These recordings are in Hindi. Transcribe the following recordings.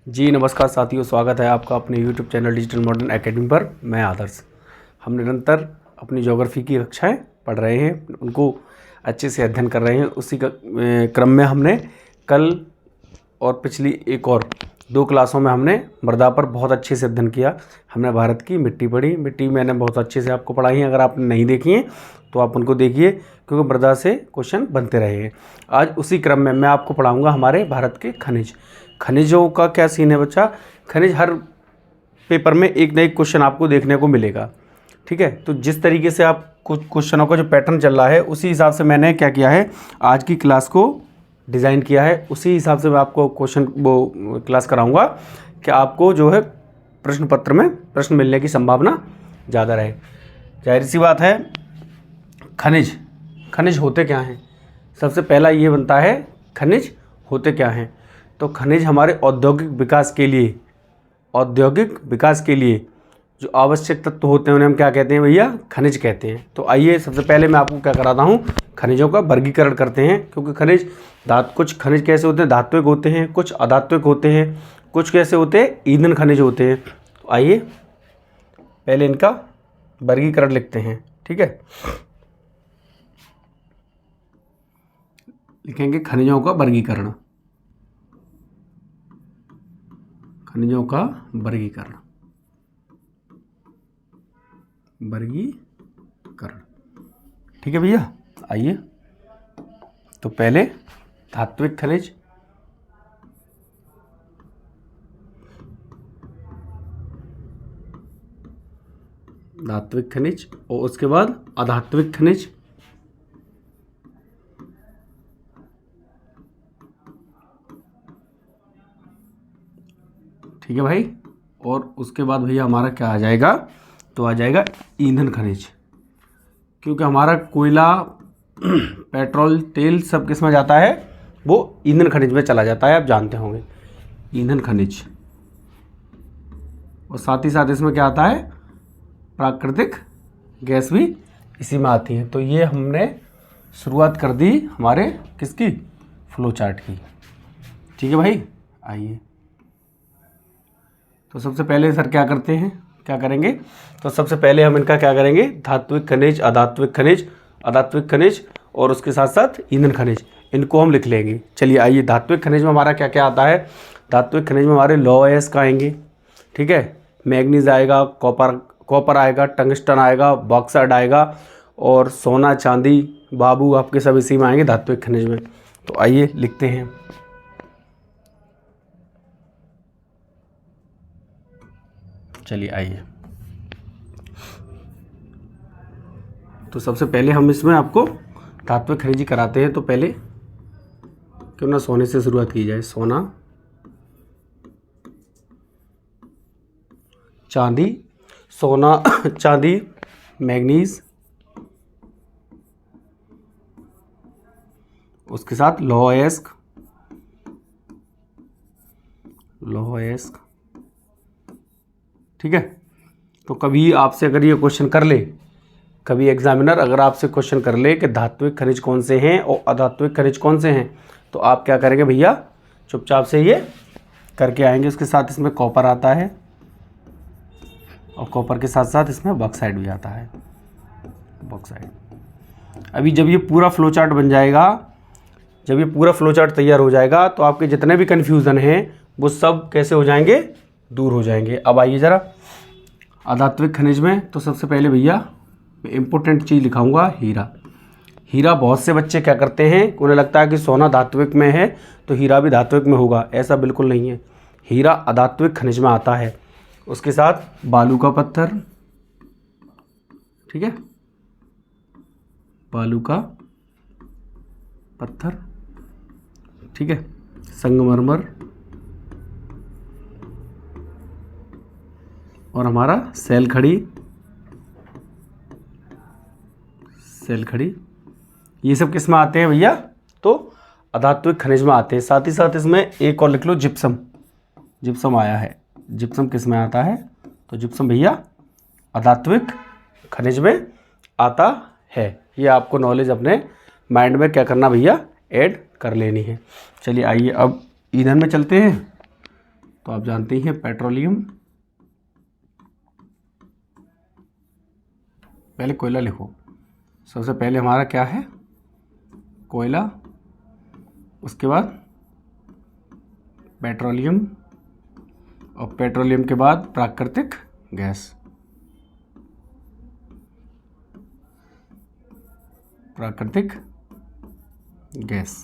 जी नमस्कार साथियों, स्वागत है आपका अपने YouTube channel digital modern academy पर। मैं आदर्श। हम निरंतर अपनी ज्योग्राफी की कक्षाएं पढ़ रहे हैं, उनको अच्छे से अध्ययन कर रहे हैं। उसी क्रम में हमने कल और पिछली एक और 2 क्लासों में हमने मृदा पर बहुत अच्छे से अध्ययन किया। हमने भारत की मिट्टी पढ़ी। मिट्टी मैंने बहुत अच्छे से आपको पढ़ाई है। अगर आपने नहीं देखी है तो आप उनको देखिए, क्योंकि मृदा से क्वेश्चन बनते रहे हैं। आज उसी क्रम में मैं आपको पढ़ाऊँगा हमारे भारत के खनिज। खनिजों का क्या सीन है बच्चा? खनिज हर पेपर में एक न एक क्वेश्चन आपको देखने को मिलेगा, ठीक है। तो जिस तरीके से आप कुछ क्वेश्चनों का जो पैटर्न चल रहा है, उसी हिसाब से मैंने क्या किया है, आज की क्लास को डिज़ाइन किया है। उसी हिसाब से मैं आपको क्लास कराऊंगा कि आपको जो है प्रश्न पत्र में प्रश्न मिलने की संभावना ज़्यादा रहे। जाहिर सी बात है, खनिज होते क्या हैं? सबसे पहला ये बनता है, खनिज होते क्या हैं? तो खनिज हमारे औद्योगिक विकास के लिए जो आवश्यक तत्व होते हैं, उन्हें हम क्या कहते हैं भैया? खनिज कहते हैं। तो आइए सबसे पहले मैं आपको क्या कराता हूँ, खनिजों का वर्गीकरण करते हैं। क्योंकि कुछ खनिज कैसे होते हैं? धात्विक होते हैं, कुछ अधात्विक होते हैं, कुछ कैसे होते हैं? ईंधन खनिज होते हैं। तो आइए पहले इनका वर्गीकरण लिखते हैं, ठीक है। लिखेंगे खनिजों का वर्गीकरण। ठीक है भैया। आइए तो पहले धात्विक खनिज और उसके बाद अधात्विक खनिज, ठीक है भाई। और उसके बाद भैया हमारा क्या आ जाएगा? तो आ जाएगा ईंधन खनिज। क्योंकि हमारा कोयला, पेट्रोल, तेल सब किस में जाता है? वो ईंधन खनिज में चला जाता है, आप जानते होंगे, ईंधन खनिज। और साथ ही साथ इसमें क्या आता है? प्राकृतिक गैस भी इसी में आती है। तो ये हमने शुरुआत कर दी हमारे किसकी? फ्लो चार्ट की, ठीक है भाई। आइए तो सबसे पहले सर क्या करेंगे? तो सबसे पहले हम इनका क्या करेंगे? धात्विक खनिज, अधात्विक खनिज और उसके साथ साथ ईंधन खनिज, इनको हम लिख लेंगे। चलिए आइए, धात्विक खनिज में हमारा क्या क्या आता है? धात्विक खनिज में हमारे लौह अयस्क आएंगे, ठीक है। मैग्नीज आएगा, कॉपर आएगा, टंगस्टन आएगा, बॉक्साइट आएगा और सोना, चांदी, बाबू, आपके सब इसी में आएंगे धात्विक खनिज में। तो आइए लिखते हैं। चलिए आइए, तो सबसे पहले हम इसमें आपको धात्विक खनिज कराते हैं। तो पहले क्यों ना सोने से शुरुआत की जाए। सोना, चांदी, मैग्नीज, उसके साथ लौह अयस्क, ठीक है। तो कभी आपसे अगर ये क्वेश्चन कर ले, कभी एग्जामिनर अगर आपसे क्वेश्चन कर ले कि धात्विक खनिज कौन से हैं और अधात्विक खनिज कौन से हैं, तो आप क्या करेंगे भैया? चुपचाप से ये करके आएंगे। उसके साथ इसमें कॉपर आता है और कॉपर के साथ साथ इसमें बॉक्साइट भी आता है, बॉक्साइट। अभी जब ये पूरा फ्लो चार्ट बन जाएगा, जब ये पूरा फ्लो चार्ट तैयार हो जाएगा, तो आपके जितने भी कन्फ्यूज़न हैं वो सब कैसे हो जाएंगे? दूर हो जाएंगे। अब आइए ज़रा अधात्विक खनिज में। तो सबसे पहले भैया मैं इम्पोर्टेंट चीज़ लिखाऊंगा, हीरा। बहुत से बच्चे क्या करते हैं, उन्हें लगता है कि सोना धात्विक में है तो हीरा भी धात्विक में होगा। ऐसा बिल्कुल नहीं है। हीरा अधात्विक खनिज में आता है। उसके साथ बालू का पत्थर, ठीक है, बालू का पत्थर, ठीक है, संगमरमर और हमारा सेल खड़ी, ये सब किस में आते हैं भैया? तो अधात्विक खनिज में आते हैं। साथ ही साथ इसमें एक और लिख लो, जिप्सम आया है। जिप्सम किस में आता है? तो जिप्सम भैया अधात्विक खनिज में आता है। ये आपको नॉलेज अपने माइंड में क्या करना भैया? ऐड कर लेनी है। चलिए आइए अब ईंधन में चलते हैं। तो आप जानते ही हैं पेट्रोलियम, पहले कोयला लिखो। सबसे पहले हमारा क्या है, कोयला, उसके बाद पेट्रोलियम, और पेट्रोलियम के बाद प्राकृतिक गैस, प्राकृतिक गैस।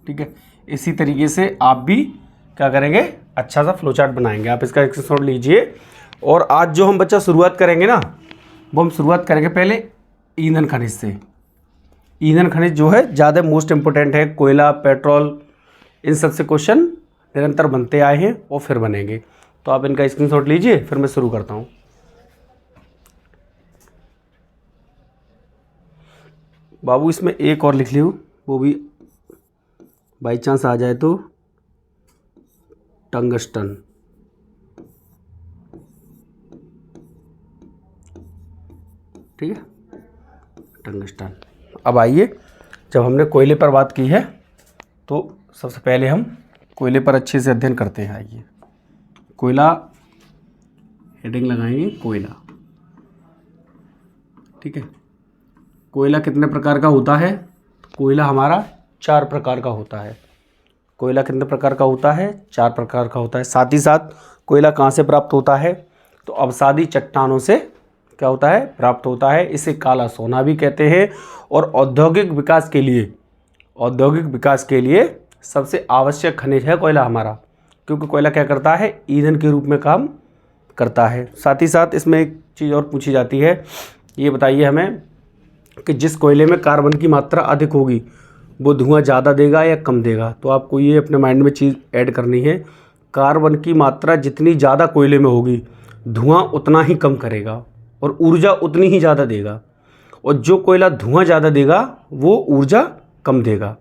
ठीक है, इसी तरीके से आप भी क्या करेंगे, अच्छा सा फ्लो चार्ट बनाएंगे। आप इसका स्क्रीनशॉट लीजिए। और आज जो हम बच्चा शुरुआत करेंगे ना, वो हम शुरुआत करेंगे पहले ईंधन खनिज से। ईंधन खनिज जो है ज़्यादा मोस्ट इम्पोर्टेंट है। कोयला, पेट्रोल, इन सब से क्वेश्चन निरंतर बनते आए हैं और फिर बनेंगे। तो आप इनका स्क्रीनशॉट लीजिए, फिर मैं शुरू करता हूँ। बाबू इसमें एक और लिख लियो, वो भी बाई चांस आ जाए तो, टंगस्टन। ठीक है, टंगस्टन। अब आइए, जब हमने कोयले पर बात की है तो सबसे पहले हम कोयले पर अच्छे से अध्ययन करते हैं। आइए, कोयला, हेडिंग लगाएंगे कोयला। ठीक है, कोयला कितने प्रकार का होता है? कोयला हमारा 4 प्रकार का होता है। कोयला कितने प्रकार का होता है? 4 प्रकार का होता है। साथ ही साथ कोयला कहाँ से प्राप्त होता है? तो अवसादी चट्टानों से क्या होता है? प्राप्त होता है। इसे काला सोना भी कहते हैं। और औद्योगिक विकास के लिए सबसे आवश्यक खनिज है कोयला हमारा, क्योंकि कोयला क्या करता है? ईंधन के रूप में काम करता है। साथ ही साथ इसमें एक चीज़ और पूछी जाती है, ये बताइए हमें कि जिस कोयले में कार्बन की मात्रा अधिक होगी वो धुआं ज़्यादा देगा या कम देगा? तो आपको ये अपने माइंड में चीज़ ऐड करनी है, कार्बन की मात्रा जितनी ज़्यादा कोयले में होगी धुआं उतना ही कम करेगा और ऊर्जा उतनी ही ज़्यादा देगा। और जो कोयला धुआं ज़्यादा देगा वो ऊर्जा कम देगा,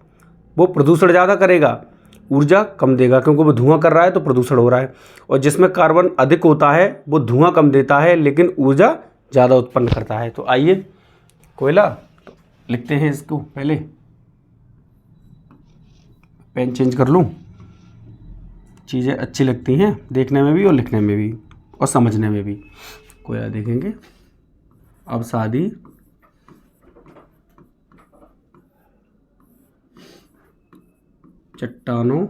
वो प्रदूषण ज़्यादा करेगा, ऊर्जा कम देगा, क्योंकि वो धुआं कर रहा है तो प्रदूषण हो रहा है। और जिसमें कार्बन अधिक होता है वो धुआं कम देता है लेकिन ऊर्जा ज़्यादा उत्पन्न करता है। तो आइए कोयला लिखते हैं इसको, पहले पेन चेंज कर लूँ, चीज़ें अच्छी लगती हैं देखने में भी और लिखने में भी और समझने में भी। कोयला देखेंगे, अवसादी चट्टानों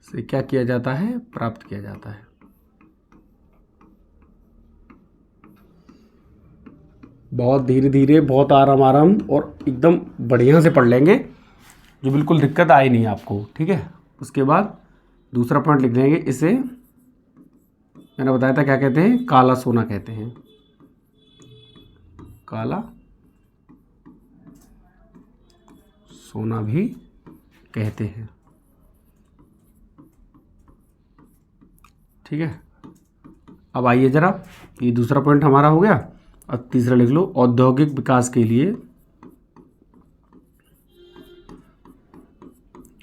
से क्या किया जाता है? प्राप्त किया जाता है। बहुत धीरे धीरे, बहुत आराम आराम और एकदम बढ़िया से पढ़ लेंगे, जो बिल्कुल दिक्कत आए नहीं आपको। ठीक है, उसके बाद दूसरा पॉइंट लिख देंगे, इसे मैंने बताया था क्या कहते हैं? काला सोना कहते हैं। काला सोना भी कहते हैं। ठीक है, अब आइए जरा, ये दूसरा पॉइंट हमारा हो गया। अब तीसरा लिख लो, औद्योगिक विकास के लिए,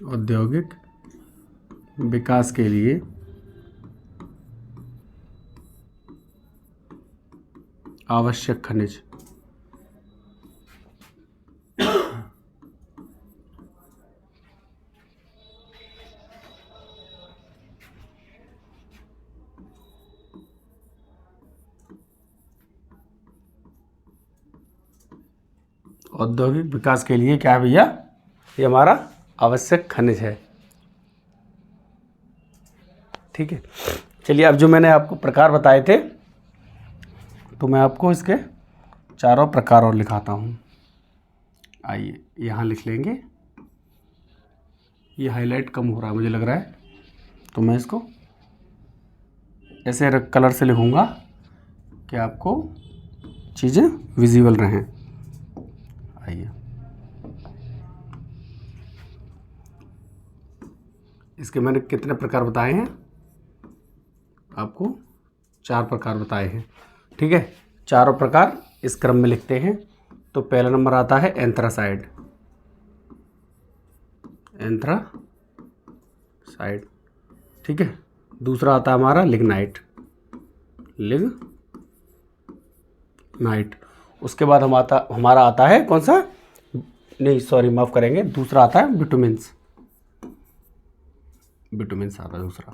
औद्योगिक विकास के लिए आवश्यक खनिज। औद्योगिक विकास के लिए क्या है भैया? ये हमारा आवश्यक खनिज है। ठीक है, चलिए अब जो मैंने आपको प्रकार बताए थे तो मैं आपको इसके 4 प्रकार और लिखाता हूँ। आइए यहाँ लिख लेंगे, ये हाईलाइट कम हो रहा है मुझे लग रहा है, तो मैं इसको ऐसे कलर से लिखूँगा कि आपको चीज़ें विजिबल रहें। आइए, इसके मैंने कितने प्रकार बताए हैं? आपको 4 प्रकार बताए हैं। ठीक है, चारों प्रकार इस क्रम में लिखते हैं। तो पहला नंबर आता है एंथ्रासाइड, एंथ्रासाइड। ठीक है, दूसरा आता है हमारा लिग्नाइट, लिग्नाइट। उसके बाद हमारा आता है कौन सा? नहीं सॉरी माफ़ करेंगे, दूसरा आता है बिटुमिन्स। बिटुमिन्स आता है दूसरा,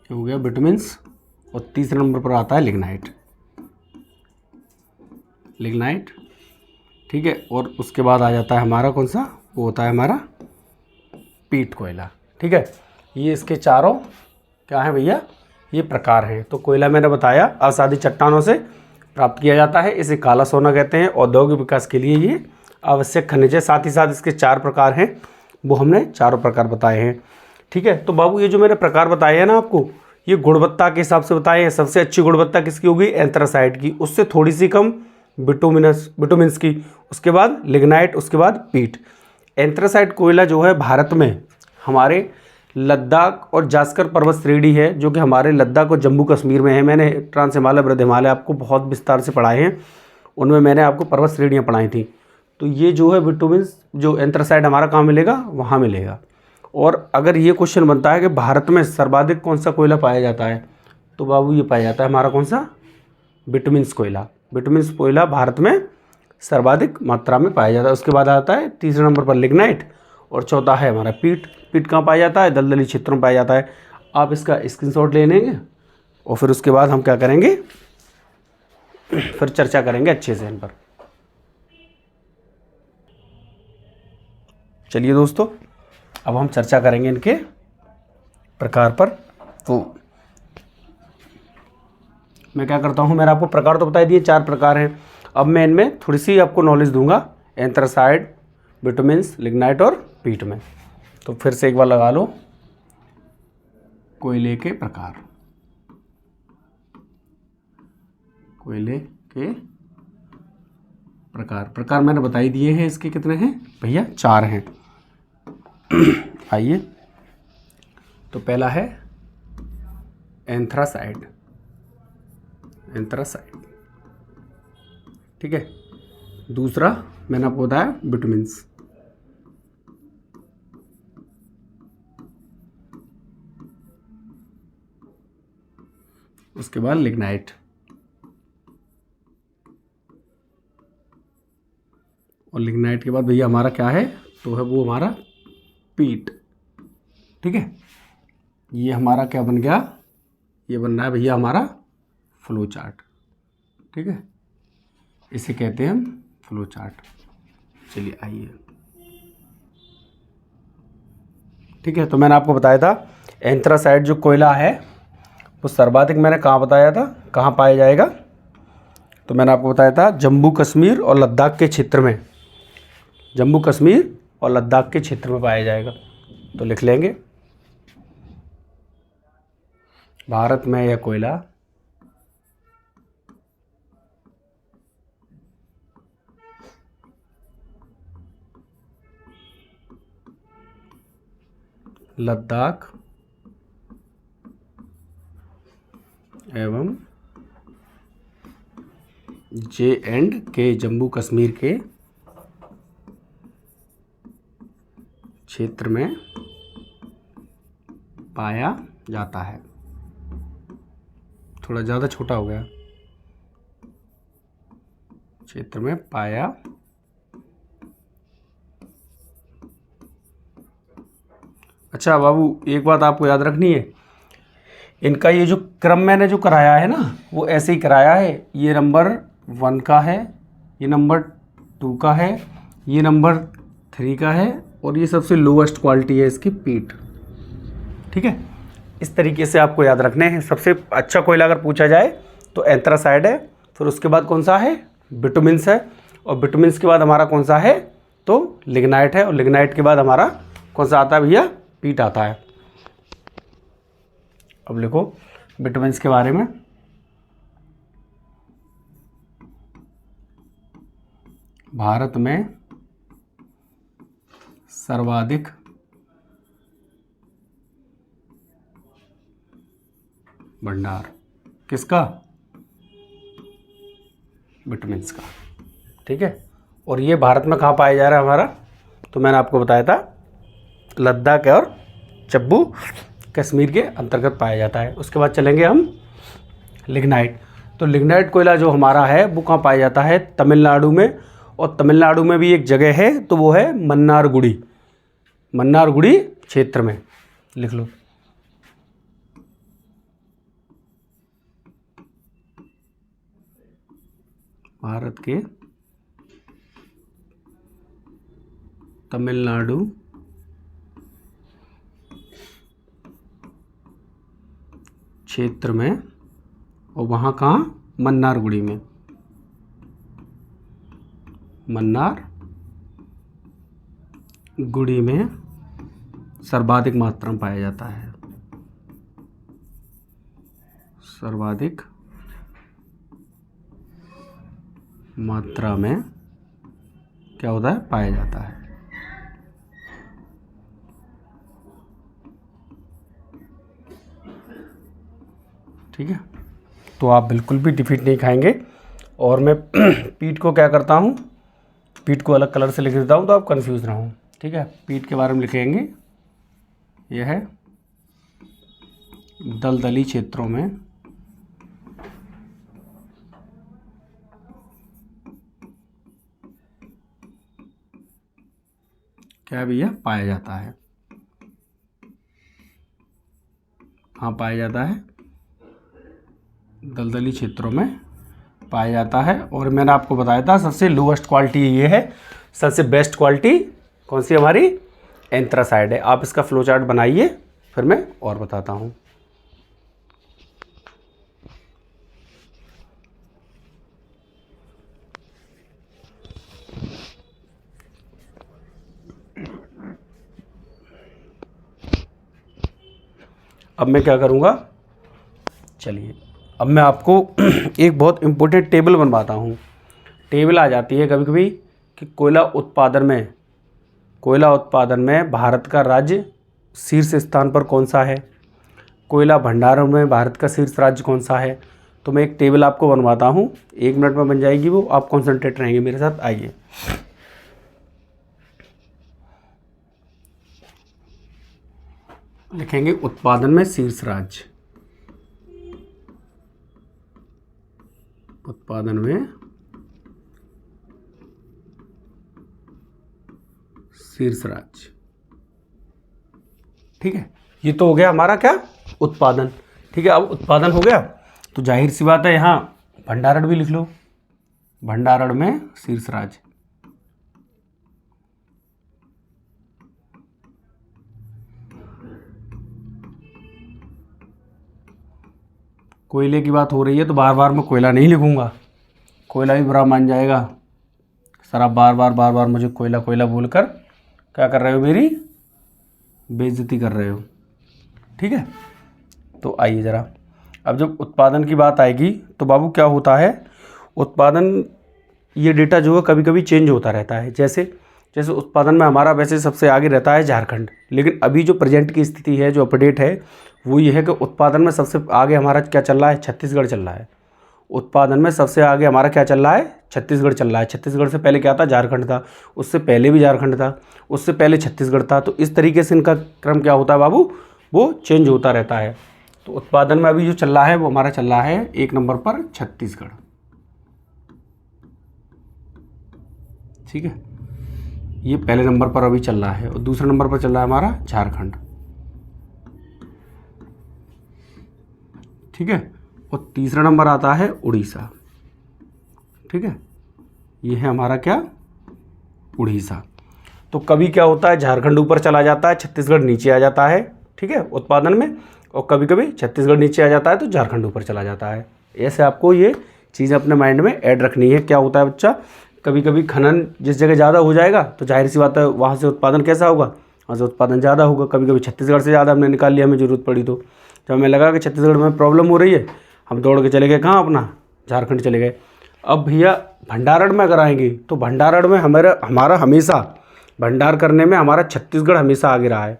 हो गया बिटुमिन्स। और तीसरे नंबर पर आता है लिग्नाइट। लिग्नाइट, ठीक है। और उसके बाद आ जाता है हमारा कौन सा, वो होता है हमारा पीट कोयला, ठीक है। ये इसके चारों क्या है भैया, ये प्रकार हैं। तो कोयला मैंने बताया अवसादी चट्टानों से प्राप्त किया जाता है, इसे काला सोना कहते हैं। औद्योगिक विकास के लिए ये आवश्यक खनिज है। साथ ही साथ इसके 4 प्रकार हैं, वो हमने चारों प्रकार बताए हैं, ठीक है। तो बाबू ये जो मैंने प्रकार बताए हैं ना आपको, ये गुणवत्ता के हिसाब से बताए हैं। सबसे अच्छी गुणवत्ता किसकी होगी, एंथ्रासाइट की, उससे थोड़ी सी कम बिटुमिन्स की, उसके बाद लिग्नाइट, उसके बाद पीट। एंथ्रासाइट कोयला जो है भारत में हमारे लद्दाख और जास्कर पर्वत श्रेणी है, जो कि हमारे लद्दाख और जम्मू कश्मीर में है। मैंने ट्रांस हिमालय बृहद हिमालय आपको बहुत विस्तार से पढ़ाए हैं, उनमें मैंने आपको पर्वत श्रेणियाँ पढ़ाई थी। तो ये जो है बिटुमिन्स, जो एंथ्रासाइट हमारा कहाँ मिलेगा, वहाँ मिलेगा। और अगर ये क्वेश्चन बनता है कि भारत में सर्वाधिक कौन सा कोयला पाया जाता है, तो बाबू ये पाया जाता है हमारा कौन सा, बिटुमिन्स कोयला। बिटुमिन्स कोयला भारत में सर्वाधिक मात्रा में पाया जाता है। उसके बाद आता है तीसरे नंबर पर लिग्नाइट, और चौथा है हमारा पीट। पीट कहाँ पाया जाता है, दलदली क्षेत्रों में पाया जाता है। आप इसका स्क्रीनशॉट ले लेंगे और फिर उसके बाद हम क्या करेंगे, फिर चर्चा करेंगे अच्छे से इन पर। चलिए दोस्तों, अब हम चर्चा करेंगे इनके प्रकार पर। तो मैं क्या करता हूँ, मैंने आपको प्रकार तो बता दिए, 4 प्रकार हैं। अब मैं इनमें थोड़ी सी आपको नॉलेज दूंगा, एंथ्रासाइट, बिटुमिन्स, लिग्नाइट और पीट में। तो फिर से एक बार लगा लो, कोयले के प्रकार। कोयले के प्रकार, प्रकार मैंने बताई दिए हैं। इसके कितने हैं भैया, 4 हैं। आइए, तो पहला है एंथ्रासाइट। एंथ्रासाइट, ठीक है। दूसरा मैंने आपको बताया बिटुमिन्स। उसके बाद लिग्नाइट, और लिग्नाइट के बाद भैया हमारा क्या है, तो है वो हमारा पीट, ठीक है। ये हमारा क्या बन गया, ये बन रहा है भैया हमारा फ्लो चार्ट, ठीक है। इसे कहते हैं हम फ्लो चार्ट। चलिए आइए, ठीक है। तो मैंने आपको बताया था एंथ्रासाइट जो कोयला है वो सर्वाधिक मैंने कहाँ बताया था, कहाँ पाया जाएगा, तो मैंने आपको बताया था जम्मू कश्मीर और लद्दाख के क्षेत्र में। जम्मू कश्मीर और लद्दाख के क्षेत्र में पाया जाएगा। तो लिख लेंगे, भारत में यह कोयला लद्दाख एवं J&K जम्मू कश्मीर के क्षेत्र में पाया जाता है। थोड़ा ज़्यादा छोटा हो गया, क्षेत्र में पाया। अच्छा बाबू, एक बात आपको याद रखनी है, इनका ये जो क्रम मैंने जो कराया है ना, वो ऐसे ही कराया है। ये नंबर 1 का है, ये नंबर 2 का है, ये नंबर 3 का है, और ये सबसे लोवेस्ट क्वालिटी है इसकी पीट, ठीक है। इस तरीके से आपको याद रखने हैं। सबसे अच्छा कोयला अगर पूछा जाए तो एंथ्रासाइट है, फिर उसके बाद कौन सा है, बिटुमिन्स है, और बिटुमिन्स के बाद हमारा कौन सा है, तो लिग्नाइट है, और लिग्नाइट के बाद हमारा कौन सा आता है भैया, पीट आता है। अब लिखो बिटुमिन्स के बारे में, भारत में सर्वाधिक भंडार किसका, बिटुमिन्स का, ठीक है। और ये भारत में कहाँ पाया जा रहा है हमारा, तो मैंने आपको बताया था लद्दाख और जम्मू कश्मीर के अंतर्गत पाया जाता है। उसके बाद चलेंगे हम लिग्नाइट। तो लिग्नाइट कोयला जो हमारा है वो कहाँ पाया जाता है? तमिलनाडु में। और तमिलनाडु में भी एक जगह है, तो वो है मन्नारगुड़ी। मन्नारगुड़ी क्षेत्र में, लिख लो। भारत के तमिलनाडु क्षेत्र में, और वहाँ कहाँ? मन्नारगुड़ी में। मन्नारगुड़ी में सर्वाधिक मात्रा में पाया जाता है। सर्वाधिक मात्रा में क्या होता है? पाया जाता है। ठीक है, तो आप बिल्कुल भी डिफीट नहीं खाएंगे। और मैं पीठ को क्या करता हूँ, पीठ को अलग कलर से लिख देता हूँ तो आप कंफ्यूज ना हो। ठीक है, पीठ के बारे में लिखेंगे, यह है दलदली क्षेत्रों में क्या भैया पाया जाता है। हाँ, पाया जाता है, दलदली क्षेत्रों में पाया जाता है। और मैंने आपको बताया था सबसे लोएस्ट क्वालिटी ये है, सबसे बेस्ट क्वालिटी कौन सी हमारी? एंथ्रासाइड है। आप इसका फ्लो चार्ट बनाइए, फिर मैं और बताता हूँ। अब मैं क्या करूँगा, चलिए अब मैं आपको एक बहुत इम्पोर्टेंट टेबल बनवाता हूँ। टेबल आ जाती है कभी कभी कि कोयला उत्पादन में भारत का राज्य शीर्ष स्थान पर कौन सा है, कोयला भंडारण में भारत का शीर्ष राज्य कौन सा है। तो मैं एक टेबल आपको बनवाता हूँ, 1 मिनट में बन जाएगी वो, आप कॉन्सेंट्रेट रहेंगे मेरे साथ, आइए। लिखेंगे उत्पादन में शीर्ष राज्य, उत्पादन में शीर्ष राज्य। ठीक है, ये तो हो गया हमारा क्या? उत्पादन। ठीक है, अब उत्पादन हो गया तो जाहिर सी बात है यहाँ भंडारण भी लिख लो, भंडारण में शीर्ष राज्य। कोयले की बात हो रही है तो बार बार मैं कोयला नहीं लिखूंगा, कोयला भी बुरा मान जाएगा। सर आप बार बार मुझे कोयला कोयला बोलकर क्या कर रहे हो? मेरी बेइज्जती कर रहे हो। ठीक है, तो आइए ज़रा, अब जब उत्पादन की बात आएगी तो बाबू क्या होता है उत्पादन, ये डेटा जो है कभी कभी चेंज होता रहता है। जैसे उत्पादन में हमारा वैसे सबसे आगे रहता है झारखंड, लेकिन अभी जो प्रेजेंट की स्थिति है, जो अपडेट है वो ये है कि उत्पादन में सबसे आगे हमारा क्या चल रहा है? छत्तीसगढ़ चल रहा है। उत्पादन में सबसे आगे हमारा क्या चल रहा है? छत्तीसगढ़ चल रहा है। छत्तीसगढ़ से पहले क्या था? झारखंड था, उससे पहले भी झारखंड था, उससे पहले छत्तीसगढ़ था। तो इस तरीके से इनका क्रम क्या होता है बाबू? वो चेंज होता रहता है। तो उत्पादन में अभी जो चल रहा है वो हमारा चल रहा है 1 नंबर पर छत्तीसगढ़। ठीक है, ये पहले नंबर पर अभी चल रहा है, और दूसरे नंबर पर चल रहा है हमारा झारखंड। ठीक है, और तीसरा नंबर आता है उड़ीसा। ठीक है, ये है हमारा क्या? उड़ीसा। तो कभी क्या होता है झारखंड ऊपर चला जाता है, छत्तीसगढ़ नीचे आ जाता है। ठीक है, उत्पादन में, और कभी कभी छत्तीसगढ़ नीचे आ जाता है तो झारखंड ऊपर चला जाता है। ऐसे आपको ये चीज़ अपने माइंड में ऐड रखनी है। क्या होता है बच्चा, कभी कभी खनन जिस जगह ज़्यादा हो जाएगा तो जाहिर सी बात है वहाँ से उत्पादन कैसा होगा? वहाँ से उत्पादन ज़्यादा होगा। कभी कभी छत्तीसगढ़ से ज़्यादा हमने निकाल लिया, हमें ज़रूरत पड़ी तो। जब हमें लगा कि छत्तीसगढ़ में प्रॉब्लम हो रही है, हम दौड़ के चले गए कहाँ? अपना झारखंड चले गए। अब भैया भंडारण में अगर आएंगे तो भंडारण में हमारा हमेशा भंडार करने में हमारा छत्तीसगढ़ हमेशा आगे रहा है।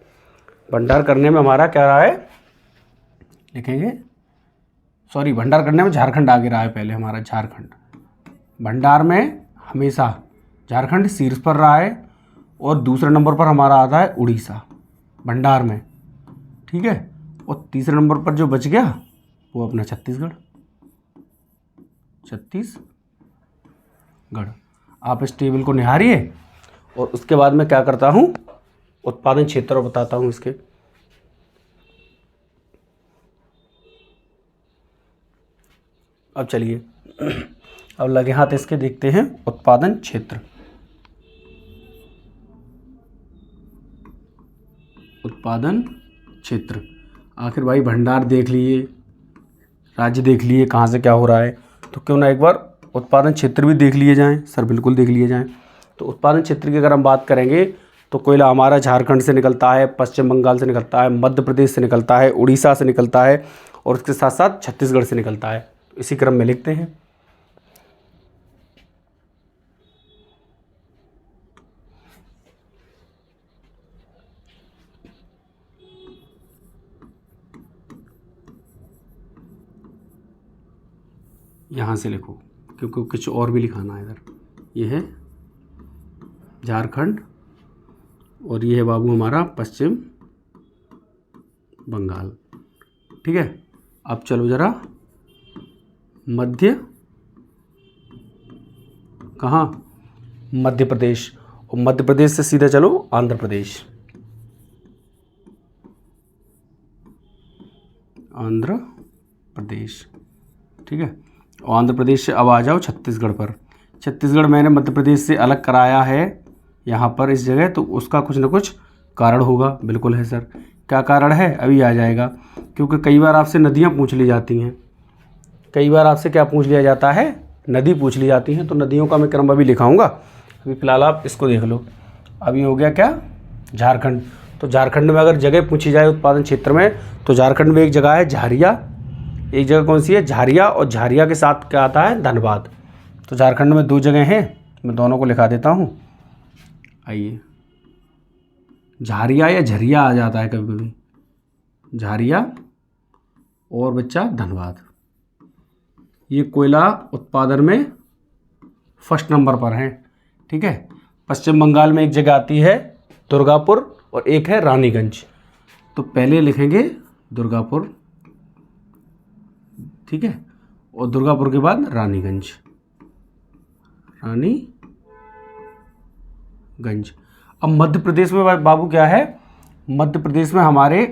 भंडार करने में हमारा क्या रहा है? लिखेंगे, सॉरी, भंडार करने में झारखंड आगे रहा है। पहले हमारा झारखंड, भंडार में हमेशा झारखंड शीर्ष पर रहा है, और दूसरे नंबर पर हमारा आता है उड़ीसा भंडार में। ठीक है, और तीसरे नंबर पर जो बच गया वो अपना छत्तीसगढ़। छत्तीसगढ़। आप इस टेबल को निहारिए और उसके बाद मैं क्या करता हूँ, उत्पादन क्षेत्र बताता हूँ इसके। अब चलिए, अब लगे हाथ इसके देखते हैं उत्पादन क्षेत्र। उत्पादन क्षेत्र, आखिर भाई भंडार देख लिए, राज्य देख लिए कहाँ से क्या हो रहा है, तो क्यों ना एक बार उत्पादन क्षेत्र भी देख लिए जाएं। सर बिल्कुल देख लिए जाएं। तो उत्पादन क्षेत्र की अगर हम बात करेंगे तो कोयला हमारा झारखंड से निकलता है, पश्चिम बंगाल से निकलता है, मध्य प्रदेश से निकलता है, उड़ीसा से निकलता है और उसके साथ साथ छत्तीसगढ़ से निकलता है। तो इसी क्रम में लिखते हैं। यहाँ से लिखो क्योंकि कुछ और भी लिखाना है इधर। ये है झारखंड और ये है बाबू हमारा पश्चिम बंगाल। ठीक है, अब चलो ज़रा मध्य, कहाँ, मध्य प्रदेश, और मध्य प्रदेश से सीधा चलो आंध्र प्रदेश। आंध्र प्रदेश, ठीक है। और आंध्र प्रदेश से अब आ जाओ छत्तीसगढ़ पर। छत्तीसगढ़ मैंने मध्य प्रदेश से अलग कराया है यहाँ पर इस जगह, तो उसका कुछ ना कुछ कारण होगा। बिल्कुल है सर, क्या कारण है अभी आ जाएगा, क्योंकि कई बार आपसे नदियाँ पूछ ली जाती हैं। कई बार आपसे क्या पूछ लिया जाता है, नदी पूछ ली जाती हैं। तो नदियों का मैं क्रम अभी लिखाऊंगा। अभी फ़िलहाल आप इसको देख लो। अभी हो गया क्या, झारखंड। तो झारखंड में अगर जगह पूछी जाए उत्पादन क्षेत्र में, तो झारखंड में एक जगह है झारिया, एक जगह कौन सी है, झारिया, और झारिया के साथ क्या आता है, धनबाद। तो झारखंड में दो जगह हैं, मैं दोनों को लिखा देता हूँ। आइए, झारिया या झरिया आ जाता है कभी कभी, झारिया और बच्चा धनबाद। ये कोयला उत्पादन में फर्स्ट नंबर पर है। ठीक है, पश्चिम बंगाल में एक जगह आती है दुर्गापुर और एक है रानीगंज। तो पहले लिखेंगे दुर्गापुर, ठीक है, और दुर्गापुर के बाद रानीगंज, रानीगंज। अब मध्य प्रदेश में बाबू क्या है, मध्य प्रदेश में हमारे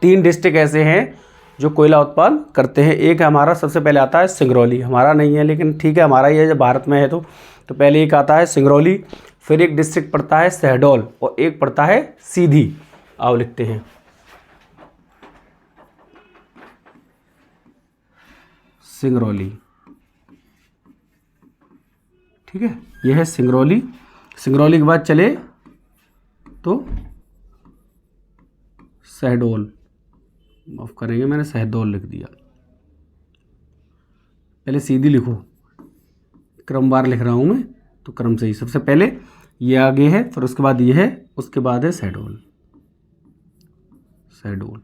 3 डिस्ट्रिक्ट ऐसे हैं जो कोयला उत्पादन करते हैं। एक हमारा सबसे पहले आता है सिंगरौली, हमारा नहीं है लेकिन ठीक है हमारा ही है, जब भारत में है तो पहले एक आता है सिंगरौली, फिर एक डिस्ट्रिक्ट पड़ता है शहडोल और एक पड़ता है सीधी। आओ लिखते हैं, सिंगरौली। ठीक है, यह है सिंगरौली। सिंगरौली के बाद चले तो शहडोल, माफ करेंगे मैंने शहडोल लिख दिया। पहले सीधी लिखो, क्रमवार लिख रहा हूं मैं तो क्रम से ही। सबसे पहले ये आगे है, फिर उसके बाद ये है, उसके बाद है शहडोल, शहडोल।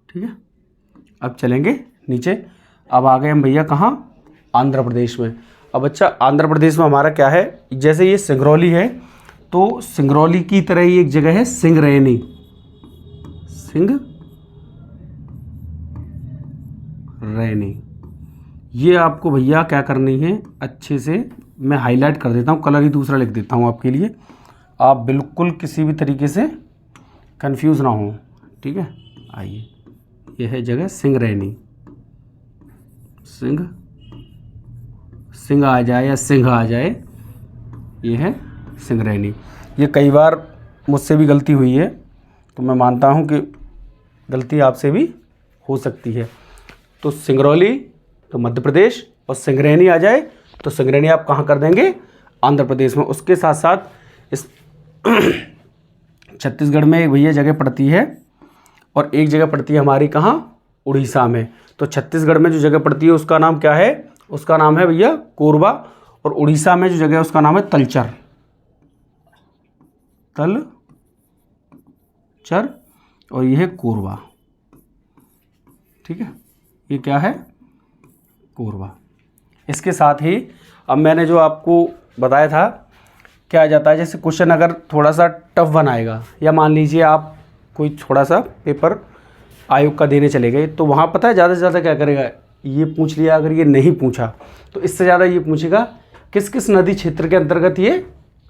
ठीक है, अब चलेंगे नीचे। अब आ गए हम भैया कहाँ, आंध्र प्रदेश में। अब अच्छा, आंध्र प्रदेश में हमारा क्या है, जैसे ये सिंगरौली है तो सिंगरौली की तरह ही एक जगह है सिंगरैनी, सिंगरैनी। ये आपको भैया क्या करनी है, अच्छे से मैं हाईलाइट कर देता हूँ, कलर ही दूसरा लिख देता हूँ आपके लिए, आप बिल्कुल किसी भी तरीके से कंफ्यूज ना हो। ठीक है, आइए, यह है जगह सिंगरैनी, सिंह आ जाए या सिंह आ जाए, ये है सिंगरैनी। ये कई बार मुझसे भी गलती हुई है, तो मैं मानता हूँ कि गलती आपसे भी हो सकती है। तो सिंगरौली तो मध्य प्रदेश और सिंगरैनी आ जाए तो सिंगरैनी आप कहाँ कर देंगे, आंध्र प्रदेश में। उसके साथ साथ इस छत्तीसगढ़ में एक भैया जगह पड़ती है और एक जगह पड़ती है हमारी कहाँ, उड़ीसा में। तो छत्तीसगढ़ में जो जगह पड़ती है उसका नाम क्या है, उसका नाम है भैया कोरबा, और उड़ीसा में जो जगह है उसका नाम है तलचर, तलचर, और ये है कोरबा। ठीक है, ये क्या है, कोरबा। इसके साथ ही अब मैंने जो आपको बताया था, क्या आ जाता है, जैसे क्वेश्चन अगर थोड़ा सा टफ बनाएगा, या मान लीजिए आप कोई थोड़ा सा पेपर आयोग का देने चले गए तो वहाँ पता है ज़्यादा से ज़्यादा क्या करेगा, ये पूछ लिया। अगर ये नहीं पूछा तो इससे ज़्यादा ये पूछेगा किस किस नदी क्षेत्र के अंतर्गत ये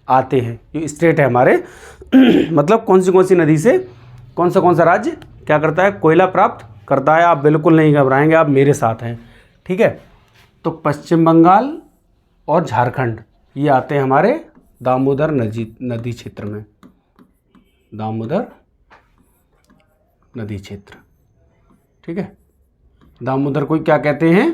आते हैं, ये स्टेट है हमारे मतलब कौन सी नदी से कौन सा राज्य क्या करता है, कोयला प्राप्त करता है। आप बिल्कुल नहीं घबराएंगे, आप मेरे साथ हैं, ठीक है। तो पश्चिम बंगाल और झारखंड ये आते हैं हमारे दामोदर नदी क्षेत्र में, दामोदर नदी क्षेत्र, ठीक है। दामोदर को क्या कहते हैं,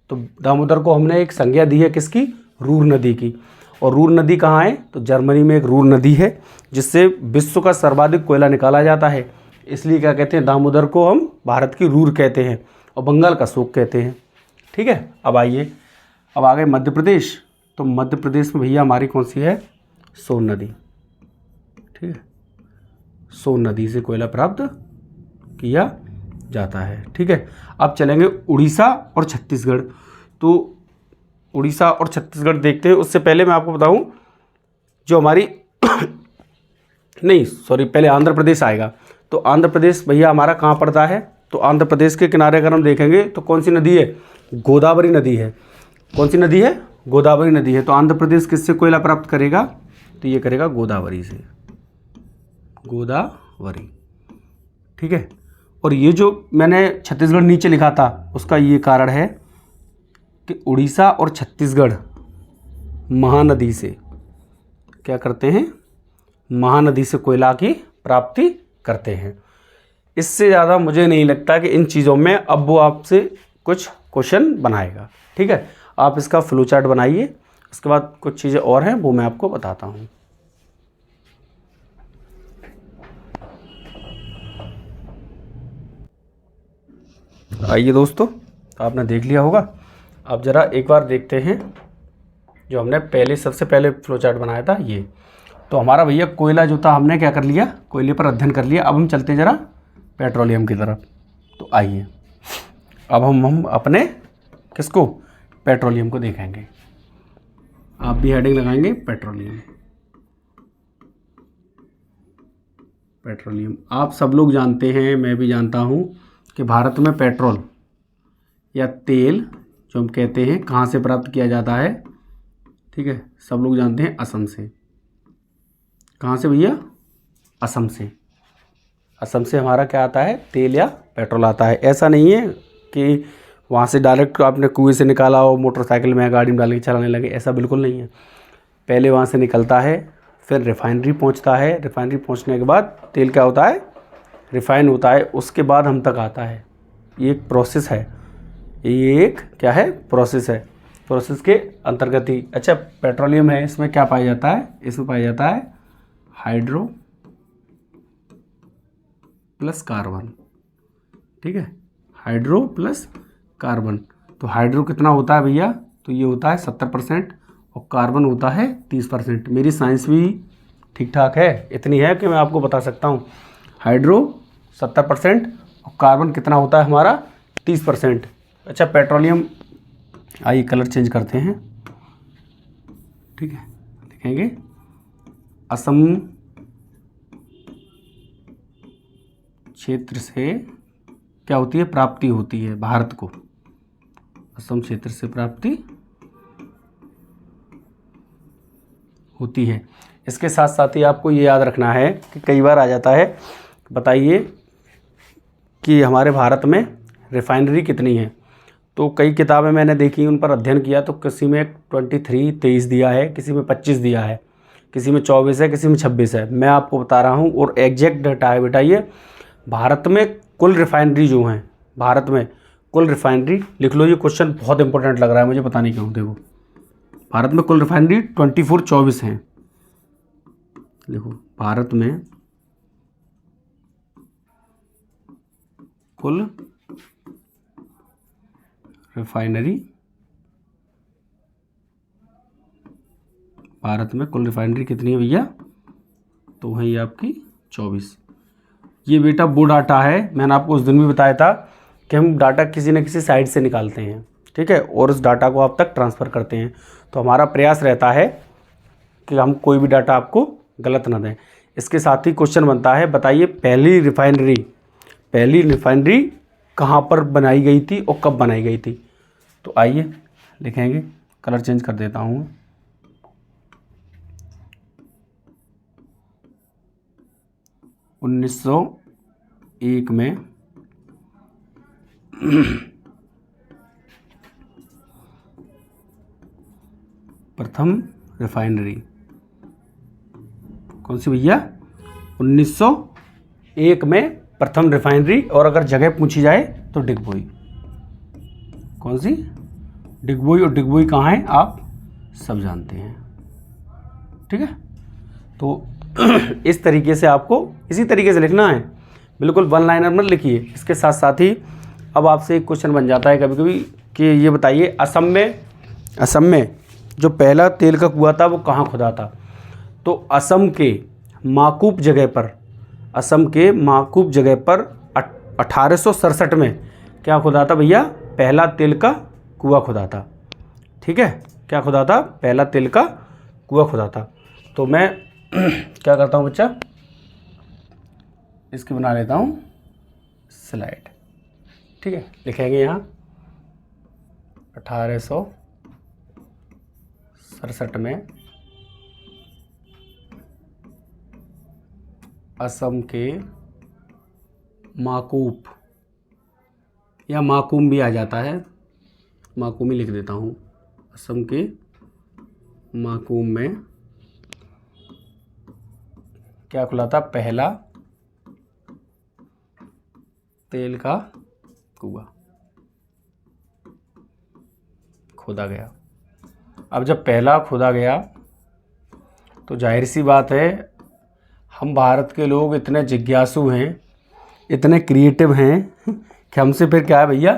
तो दामोदर को हमने एक संज्ञा दी है किसकी, रूर नदी की। और रूर नदी कहाँ है, तो जर्मनी में एक रूर नदी है जिससे विश्व का सर्वाधिक कोयला निकाला जाता है, इसलिए क्या कहते हैं, दामोदर को हम भारत की रूर कहते हैं और बंगाल का शोक कहते हैं, ठीक है। अब आइए, अब आ गए मध्य प्रदेश। तो मध्य प्रदेश में भैया हमारी कौन सी है, सोन नदी, ठीक है। सोन नदी से कोयला प्राप्त किया जाता है, ठीक है। अब चलेंगे उड़ीसा और छत्तीसगढ़। तो उड़ीसा और छत्तीसगढ़ देखते हैं, उससे पहले मैं आपको बताऊं जो हमारी नहीं सॉरी पहले आंध्र प्रदेश आएगा। तो आंध्र प्रदेश भैया हमारा कहाँ पड़ता है, तो आंध्र प्रदेश के किनारे अगर हम देखेंगे तो कौन सी नदी है, गोदावरी नदी है। कौन सी नदी है, गोदावरी नदी है। तो आंध्र प्रदेश किससे कोयला प्राप्त करेगा, तो ये करेगा गोदावरी से, गोदावरी, ठीक है। और ये जो मैंने छत्तीसगढ़ नीचे लिखा था उसका ये कारण है कि उड़ीसा और छत्तीसगढ़ महानदी से क्या करते हैं, महानदी से कोयला की प्राप्ति करते हैं। इससे ज़्यादा मुझे नहीं लगता कि इन चीज़ों में अब वो आपसे कुछ क्वेश्चन बनाएगा, ठीक है। आप इसका फ्लो चार्ट बनाइए, उसके बाद कुछ चीज़ें और हैं वो मैं आपको बताता हूँ। आइए दोस्तों, आपने देख लिया होगा। अब ज़रा एक बार देखते हैं जो हमने सबसे पहले फ्लो चार्ट बनाया था ये। तो हमारा भैया कोयला जो था हमने क्या कर लिया, कोयले पर अध्ययन कर लिया। अब हम चलते हैं ज़रा पेट्रोलियम की तरफ। तो आइए अब हम अपने किसको, पेट्रोलियम को देखेंगे। आप भी हेडिंग लगाएंगे पेट्रोलियम। पेट्रोलियम आप सब लोग जानते हैं, मैं भी जानता हूँ कि भारत में पेट्रोल या तेल जो हम कहते हैं कहाँ से प्राप्त किया जाता है, ठीक है। सब लोग जानते हैं असम से। कहाँ से भैया, असम से। असम से हमारा क्या आता है, तेल या पेट्रोल आता है। ऐसा नहीं है कि वहाँ से डायरेक्ट आपने कुएं से निकाला हो, मोटरसाइकिल में गाड़ी में डाल के चलाने लगे, ऐसा बिल्कुल नहीं है। पहले वहाँ से निकलता है, फिर रिफाइनरी पहुँचता है। रिफाइनरी पहुँचने के बाद तेल क्या होता है, रिफाइन होता है, उसके बाद हम तक आता है। ये एक प्रोसेस है, ये एक क्या है, प्रोसेस है। प्रोसेस के अंतर्गत ही अच्छा पेट्रोलियम है। इसमें क्या पाया जाता है, इसमें पाया जाता है हाइड्रो प्लस कार्बन, ठीक है। Hydro plus carbon. तो हाइड्रो कितना होता है भैया, तो ये होता है 70% और कार्बन होता है 30%। मेरी साइंस भी ठीक ठाक है, इतनी है कि मैं आपको बता सकता हूँ। हाइड्रो 70% और कार्बन कितना होता है हमारा 30%। अच्छा पेट्रोलियम, आइए कलर चेंज करते हैं, ठीक है। देखेंगे असम क्षेत्र से क्या होती है, प्राप्ति होती है भारत को। असम क्षेत्र से प्राप्ति होती है। इसके साथ साथ ही आपको ये याद रखना है कि कई बार आ जाता है, बताइए कि हमारे भारत में रिफाइनरी कितनी है। तो कई किताबें मैंने देखी, उन पर अध्ययन किया, तो किसी में 23 दिया है, किसी में 25 दिया है, किसी में 24 है, किसी में 26 है। मैं आपको बता रहा हूँ और एग्जैक्ट डाटा है बेटा। ये भारत में कुल रिफाइनरी जो हैं, भारत में कुल रिफाइनरी लिख लो। ये क्वेश्चन बहुत इंपॉर्टेंट लग रहा है मुझे, पता नहीं क्यों। देखो भारत में कुल रिफाइनरी 24 हैं। देखो भारत में कुल रिफाइनरी, भारत में कुल रिफाइनरी कितनी है भैया, तो है ये आपकी 24। ये बेटा वो डाटा है, मैंने आपको उस दिन भी बताया था कि हम डाटा किसी न किसी साइट से निकालते हैं, ठीक है, और उस डाटा को आप तक ट्रांसफ़र करते हैं। तो हमारा प्रयास रहता है कि हम कोई भी डाटा आपको गलत ना दें। इसके साथ ही क्वेश्चन बनता है, बताइए पहली रिफाइनरी कहाँ पर बनाई गई थी और कब बनाई गई थी। तो आइए लिखेंगे, कलर चेंज कर देता हूँ। 1901 में प्रथम रिफाइनरी कौन सी भैया? 1901 में प्रथम रिफाइनरी। और अगर जगह पूछी जाए तो डिगबोई। कौन सी? डिगबोई। और डिगबोई कहाँ है आप सब जानते हैं, ठीक है। तो इस तरीके से आपको इसी तरीके से लिखना है, बिल्कुल वन लाइनर मत लिखिए। इसके साथ साथ ही अब आपसे एक क्वेश्चन बन जाता है कभी कभी कि ये बताइए असम में जो पहला तेल का कुआं था वो कहाँ खुदा था। तो असम के माकूप जगह पर 1867 में क्या खुदा था भैया? पहला तेल का कुआं खुदा था, ठीक है। क्या खुदा था? पहला तेल का कुआं खुदा था। तो मैं क्या करता हूँ बच्चा, इसकी बना लेता हूँ स्लाइड, ठीक है। लिखेंगे यहाँ 1867 में असम के माकूप, या माकूम भी आ जाता है, माकूम ही लिख देता हूँ। असम के माकूम में क्या खुला था? पहला तेल का कुआं खोदा गया। अब जब पहला खोदा गया तो जाहिर सी बात है, हम भारत के लोग इतने जिज्ञासु हैं, इतने क्रिएटिव हैं कि हमसे फिर क्या है भैया,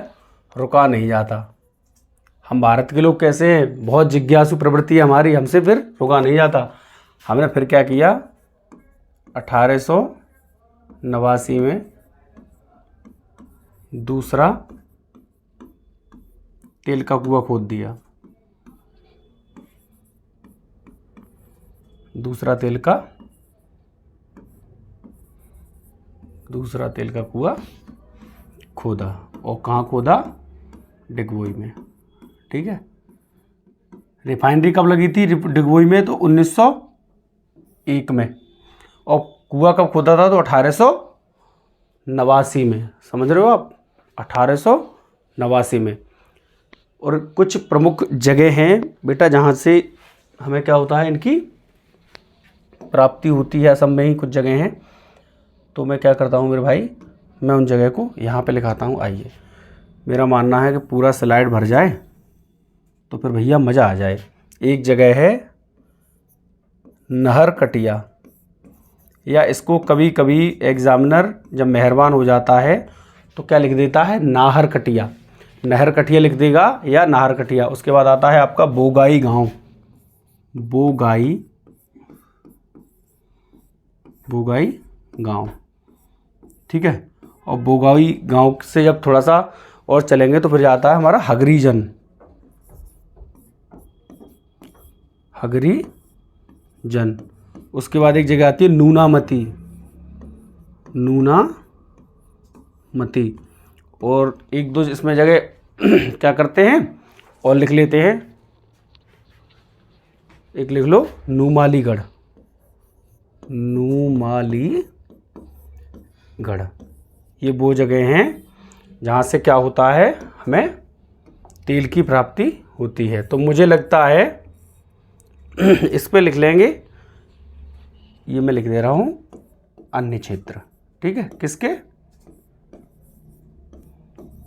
रुका नहीं जाता। हम भारत के लोग कैसे हैं, बहुत जिज्ञासु प्रवृत्ति है हमारी, हमसे फिर रुका नहीं जाता। हमने फिर क्या किया, 1889 में दूसरा तेल का कुआं खोद दिया। दूसरा तेल का कुआं खोदा। और कहाँ खोदा? डिगबोई में, ठीक है। रिफाइनरी कब लगी थी डिगबोई में? तो 1901 में। और कुआं कब खोदा था? तो 1889 में। समझ रहे हो आप? 1889 में। और कुछ प्रमुख जगह हैं बेटा जहाँ से हमें क्या होता है, इनकी प्राप्ति होती है। असम में ही कुछ जगह हैं। तो मैं क्या करता हूँ मेरे भाई, मैं उन जगह को यहाँ पे लिखाता हूँ। आइए, मेरा मानना है कि पूरा स्लाइड भर जाए तो फिर भैया मज़ा आ जाए। एक जगह है नहरकटिया, या इसको कभी कभी एग्जामिनर जब मेहरबान हो जाता है तो क्या लिख देता है? नाहरकटिया। नहरकटिया लिख देगा या नाहरकटिया। उसके बाद आता है आपका बोगाई गांव। बोगाई गांव, ठीक है। और बोगाई गांव से जब थोड़ा सा और चलेंगे तो फिर जाता है हमारा हगरीजन। उसके बाद एक जगह आती है नूनामती। और एक दो इसमें जगह क्या करते हैं और लिख लेते हैं। एक लिख लो नुमालीगढ़। ये वो जगह हैं जहाँ से क्या होता है, हमें तेल की प्राप्ति होती है। तो मुझे लगता है इस पे लिख लेंगे, ये मैं लिख दे रहा हूँ अन्य क्षेत्र, ठीक है। किसके?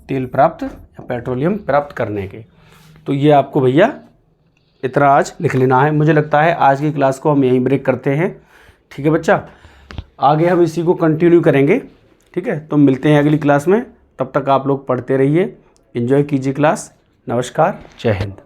तेल प्राप्त या पेट्रोलियम प्राप्त करने के। तो ये आपको भैया इतना आज लिख लेना है। मुझे लगता है आज की क्लास को हम यहीं ब्रेक करते हैं, ठीक है बच्चा। आगे हम इसी को कंटिन्यू करेंगे, ठीक है। तो मिलते हैं अगली क्लास में। तब तक आप लोग पढ़ते रहिए, एंजॉय कीजिए क्लास। नमस्कार, जय हिंद।